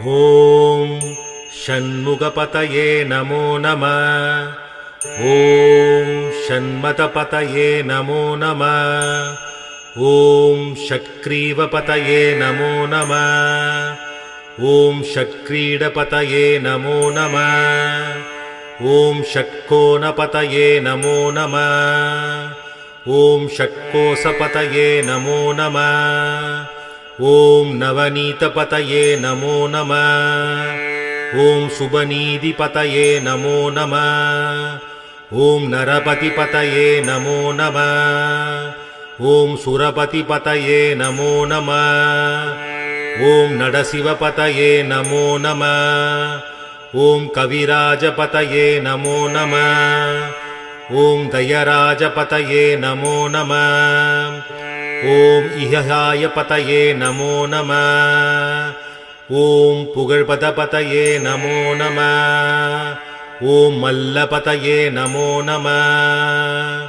ஓம் ஷண்முகபதயே நமோ நமः. ஓம் ஷண்மதபதயே நமோ நமः. ஓம் ஷக்ரீவபதயே நமோ நமः. ஓம் ஷக்ரீடபதயே நமோ நமः. ஓம் ஷட்கோணபதயே நமோ நமः. ஓம் ஷட்கோசபதயே நமோ நமः. ஓம் நவநீதபதயே நமோ நமः. ஓம் சுபநீதிபதயே நமோ நமः. ஓம் நரபதிபதயே நமோ நமः. ஓம் சுரபதிபதயே நமோ நமः. ஓம் நடசிவபதயே நமோ நமः. ஓம் கவிராஜபதயே நமோ நமः. ஓம் தயராஜபதயே நமோ நமः. ஓம் இஹயாயபதயே நமோ நமः. ஓம் புகழ்பதபதயே நமோ நமः. ஓம் மல்லபதயே நமோ நமः.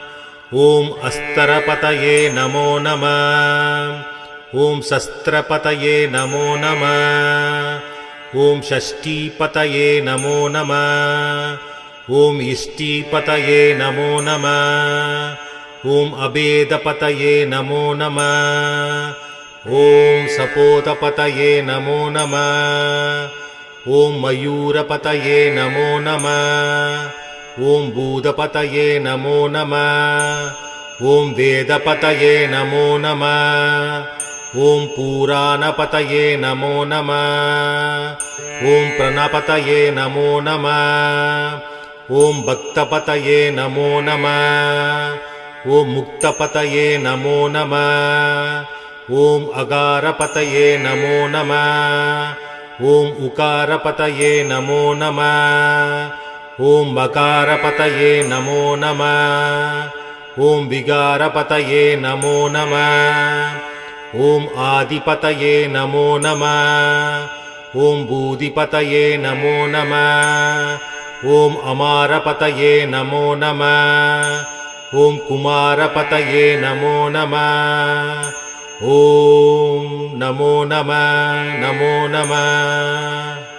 ஓம் அஸ்தரபதயே நமோ நமः. ஓம் சஸ்திரபதயே நமோ நமः. ஓம் ஷஷ்டீபதயே நமோ நமः. ஓம் இஷ்டீபதயே நமோ நமः. ஓம் அபேதபதயே நமோ நமः. ஓம் சபோதபதயே நமோ நமः. ஓம் மயூரபதயே நமோ நமः. ஓம் பூதபதயே நமோ நமः. ஓம் வேதபதயே நமோ நமः. ஓம் புராணபதயே நமோ நமः. ஓம் பிரணபதயே நமோ நமः. ஓம் பக்தபதயே நமோ நமः. ஓம் முக்தபதயே நமோ நமः. ஓம் அகாரபதயே நமோ நமः. ஓம் உகாரபதயே நமோ நமः. ஓம் மகாரபதயே நமோ நமः. ஓம் விகாரபதயே நமோ நமः. ஓம் ஆதிபதயே நமோ நமः. ஓம் பூதிபதயே நமோ நமः. ஓம் அமாரபதயே நமோ நமः. ஓம் குமாரபதயே நமோ நமः. ஓம் நமோ நமः நமோ நமः.